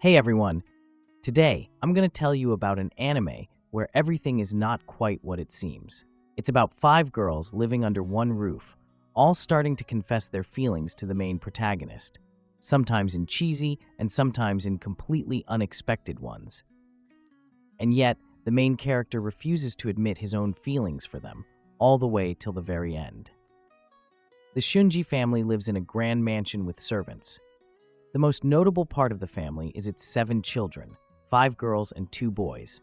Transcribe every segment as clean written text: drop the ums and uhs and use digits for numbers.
Hey everyone! Today, I'm going to tell you about an anime where everything is not quite what it seems. It's about five girls living under one roof, all starting to confess their feelings to the main protagonist, sometimes in cheesy and sometimes in completely unexpected ones. And yet, the main character refuses to admit his own feelings for them, all the way till the very end. The Shunji family lives in a grand mansion with servants. The most notable part of the family is its 7 children, 5 girls and 2 boys.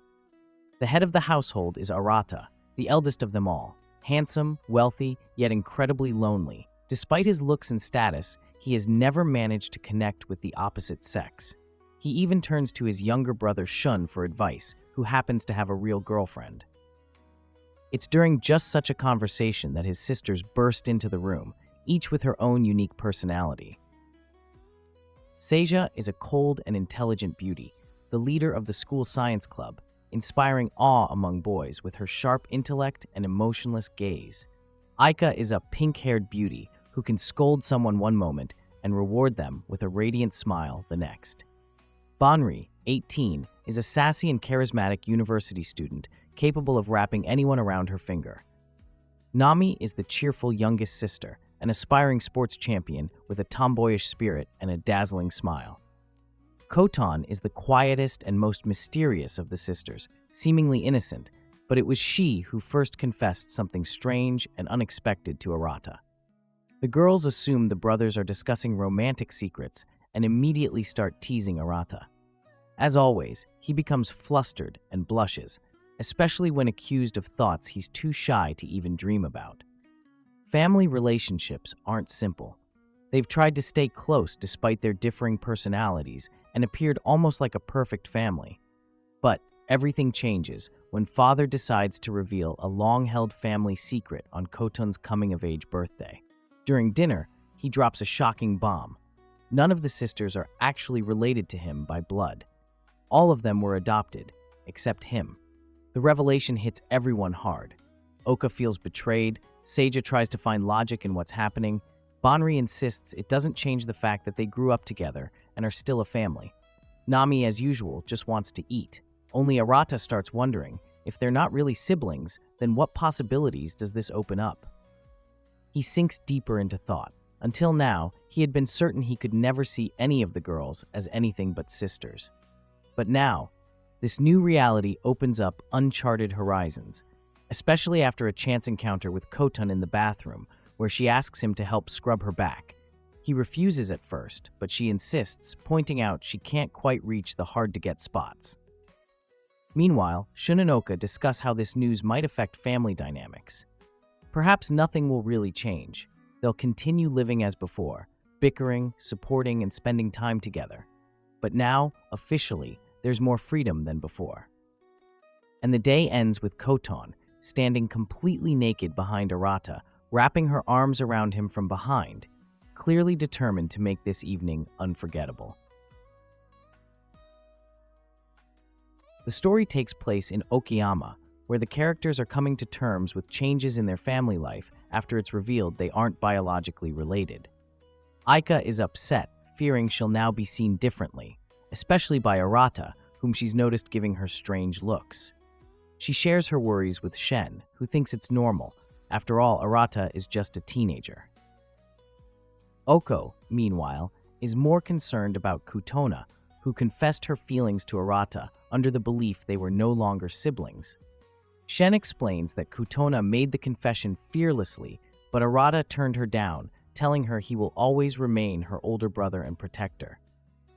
The head of the household is Arata, the eldest of them all, handsome, wealthy, yet incredibly lonely. Despite his looks and status, he has never managed to connect with the opposite sex. He even turns to his younger brother Shun for advice, who happens to have a real girlfriend. It's during just such a conversation that his sisters burst into the room, each with her own unique personality. Seiya is a cold and intelligent beauty, the leader of the school science club, inspiring awe among boys with her sharp intellect and emotionless gaze. Aika is a pink-haired beauty who can scold someone one moment and reward them with a radiant smile the next. Banri, 18, is a sassy and charismatic university student capable of wrapping anyone around her finger. Nami is the cheerful youngest sister, an aspiring sports champion with a tomboyish spirit and a dazzling smile. Koton is the quietest and most mysterious of the sisters, seemingly innocent, but it was she who first confessed something strange and unexpected to Arata. The girls assume the brothers are discussing romantic secrets and immediately start teasing Arata. As always, he becomes flustered and blushes, especially when accused of thoughts he's too shy to even dream about. Family relationships aren't simple. They've tried to stay close despite their differing personalities and appeared almost like a perfect family. But everything changes when father decides to reveal a long-held family secret on Koton's coming-of-age birthday. During dinner, he drops a shocking bomb. None of the sisters are actually related to him by blood. All of them were adopted, except him. The revelation hits everyone hard. Oka feels betrayed, Seiya tries to find logic in what's happening, Banri insists it doesn't change the fact that they grew up together and are still a family. Nami, as usual, just wants to eat. Only Arata starts wondering, if they're not really siblings, then what possibilities does this open up? He sinks deeper into thought. Until now, he had been certain he could never see any of the girls as anything but sisters. But now, this new reality opens up uncharted horizons, especially after a chance encounter with Koton in the bathroom, where she asks him to help scrub her back. He refuses at first, but she insists, pointing out she can't quite reach the hard-to-get spots. Meanwhile, Shun and Oka discuss how this news might affect family dynamics. Perhaps nothing will really change. They'll continue living as before, bickering, supporting, and spending time together. But now, officially, there's more freedom than before. And the day ends with Koton, standing completely naked behind Arata, wrapping her arms around him from behind, clearly determined to make this evening unforgettable. The story takes place in Okayama, where the characters are coming to terms with changes in their family life after it's revealed they aren't biologically related. Aika is upset, fearing she'll now be seen differently, especially by Arata, whom she's noticed giving her strange looks. She shares her worries with Shen, who thinks it's normal. After all, Arata is just a teenager. Oko, meanwhile, is more concerned about Kutona, who confessed her feelings to Arata under the belief they were no longer siblings. Shen explains that Kutona made the confession fearlessly, but Arata turned her down, telling her he will always remain her older brother and protector.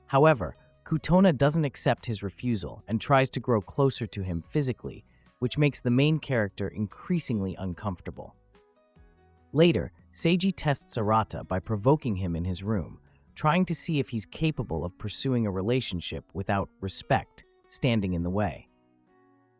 However, Kutona doesn't accept his refusal and tries to grow closer to him physically, which makes the main character increasingly uncomfortable. Later, Seiji tests Arata by provoking him in his room, trying to see if he's capable of pursuing a relationship without respect standing in the way.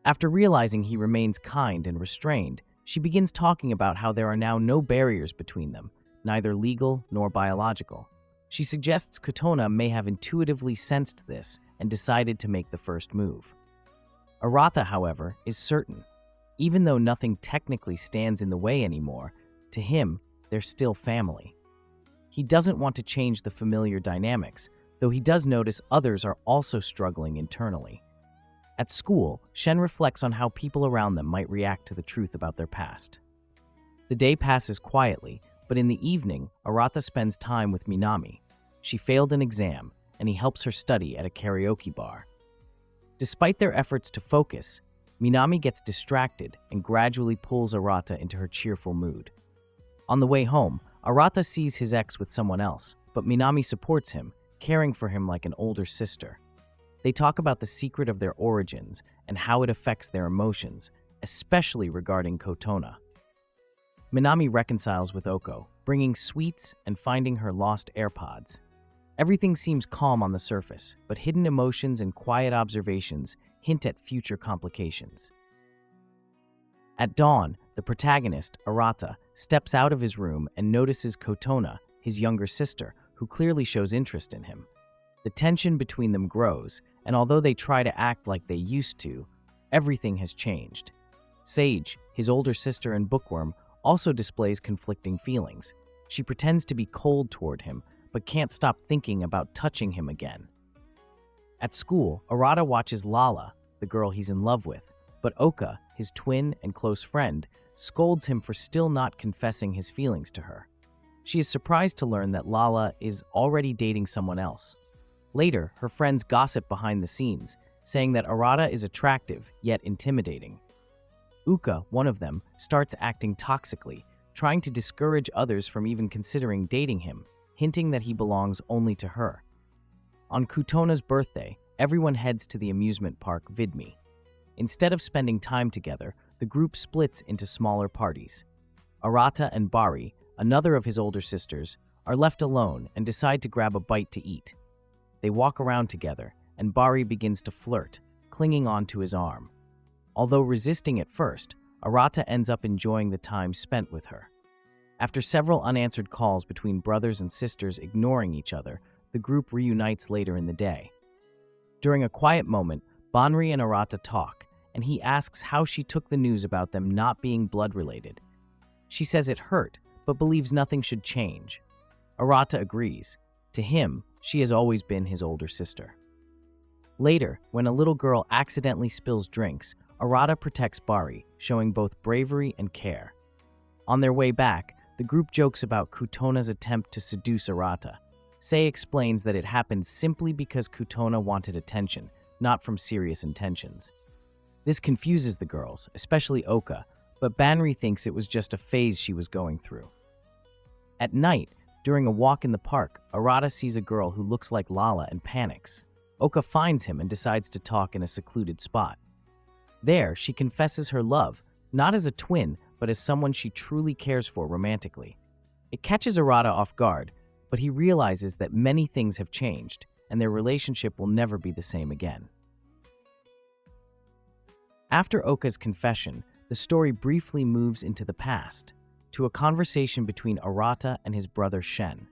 After realizing he remains kind and restrained, she begins talking about how there are now no barriers between them, neither legal nor biological. She suggests Kutona may have intuitively sensed this and decided to make the first move. Arata, however, is certain. Even though nothing technically stands in the way anymore, to him, they're still family. He doesn't want to change the familiar dynamics, though he does notice others are also struggling internally. At school, Shen reflects on how people around them might react to the truth about their past. The day passes quietly, but in the evening, Arata spends time with Minami. She failed an exam, and he helps her study at a karaoke bar. Despite their efforts to focus, Minami gets distracted and gradually pulls Arata into her cheerful mood. On the way home, Arata sees his ex with someone else, but Minami supports him, caring for him like an older sister. They talk about the secret of their origins and how it affects their emotions, especially regarding Kotona. Minami reconciles with Oko, bringing sweets and finding her lost AirPods. Everything seems calm on the surface, but hidden emotions and quiet observations hint at future complications. At dawn, the protagonist, Arata, steps out of his room and notices Kotona, his younger sister, who clearly shows interest in him. The tension between them grows, and although they try to act like they used to, everything has changed. Sage, his older sister and Bookworm, also displays conflicting feelings. She pretends to be cold toward him, but can't stop thinking about touching him again. At school, Arata watches Lala, the girl he's in love with, but Oka, his twin and close friend, scolds him for still not confessing his feelings to her. She is surprised to learn that Lala is already dating someone else. Later, her friends gossip behind the scenes, saying that Arata is attractive yet intimidating. Uka, one of them, starts acting toxically, trying to discourage others from even considering dating him, hinting that he belongs only to her. On Kutona's birthday, everyone heads to the amusement park Vidme. Instead of spending time together, the group splits into smaller parties. Arata and Bari, another of his older sisters, are left alone and decide to grab a bite to eat. They walk around together, and Bari begins to flirt, clinging onto his arm. Although resisting at first, Arata ends up enjoying the time spent with her. After several unanswered calls between brothers and sisters ignoring each other, the group reunites later in the day. During a quiet moment, Banri and Arata talk, and he asks how she took the news about them not being blood-related. She says it hurt, but believes nothing should change. Arata agrees. To him, she has always been his older sister. Later, when a little girl accidentally spills drinks, Arata protects Bari, showing both bravery and care. On their way back, the group jokes about Kutona's attempt to seduce Arata. Sei explains that it happened simply because Kutona wanted attention, not from serious intentions. This confuses the girls, especially Oka, but Banri thinks it was just a phase she was going through. At night, during a walk in the park, Arata sees a girl who looks like Lala and panics. Oka finds him and decides to talk in a secluded spot. There, she confesses her love, not as a twin, but as someone she truly cares for romantically. It catches Arata off guard, but he realizes that many things have changed, and their relationship will never be the same again. After Oka's confession, the story briefly moves into the past, to a conversation between Arata and his brother Shen.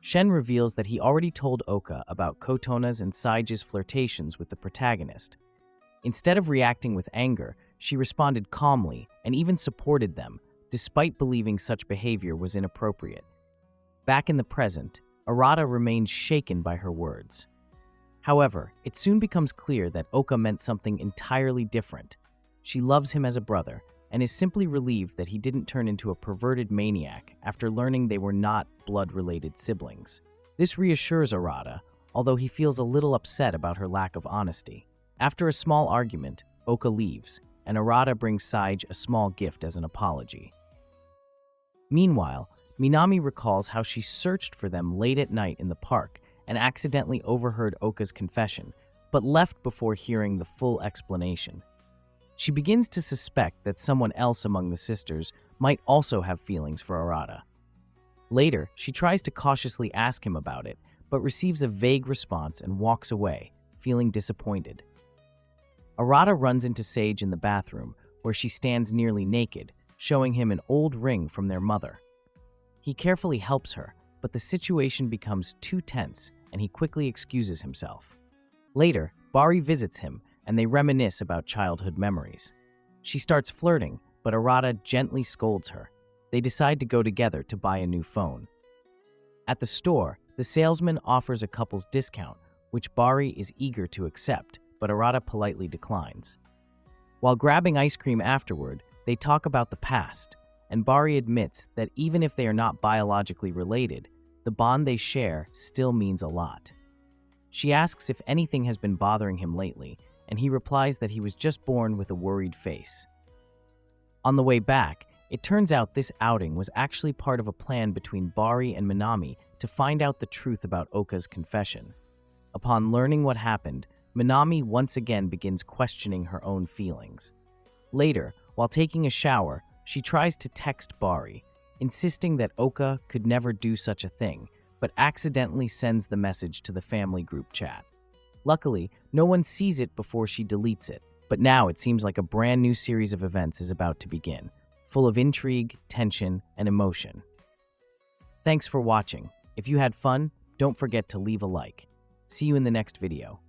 Shen reveals that he already told Oka about Kotona's and Saige's flirtations with the protagonist. Instead of reacting with anger, she responded calmly and even supported them, despite believing such behavior was inappropriate. Back in the present, Arata remains shaken by her words. However, it soon becomes clear that Oka meant something entirely different. She loves him as a brother and is simply relieved that he didn't turn into a perverted maniac after learning they were not blood-related siblings. This reassures Arata, although he feels a little upset about her lack of honesty. After a small argument, Oka leaves, and Arata brings Saige a small gift as an apology. Meanwhile, Minami recalls how she searched for them late at night in the park and accidentally overheard Oka's confession, but left before hearing the full explanation. She begins to suspect that someone else among the sisters might also have feelings for Arata. Later, she tries to cautiously ask him about it, but receives a vague response and walks away, feeling disappointed. Arata runs into Sage in the bathroom, where she stands nearly naked, showing him an old ring from their mother. He carefully helps her, but the situation becomes too tense, and he quickly excuses himself. Later, Bari visits him, and they reminisce about childhood memories. She starts flirting, but Arata gently scolds her. They decide to go together to buy a new phone. At the store, The salesman offers a couple's discount, which Bari is eager to accept, but Arata politely declines. While grabbing ice cream afterward, they talk about the past, and Bari admits that even if they are not biologically related, the bond they share still means a lot. She asks if anything has been bothering him lately, and he replies that he was just born with a worried face. On the way back, it turns out this outing was actually part of a plan between Bari and Minami to find out the truth about Oka's confession. Upon learning what happened, Minami once again begins questioning her own feelings. Later, while taking a shower, she tries to text Bari, insisting that Oka could never do such a thing, but accidentally sends the message to the family group chat. Luckily, no one sees it before she deletes it, but now it seems like a brand new series of events is about to begin, full of intrigue, tension, and emotion. Thanks for watching. If you had fun, don't forget to leave a like. See you in the next video.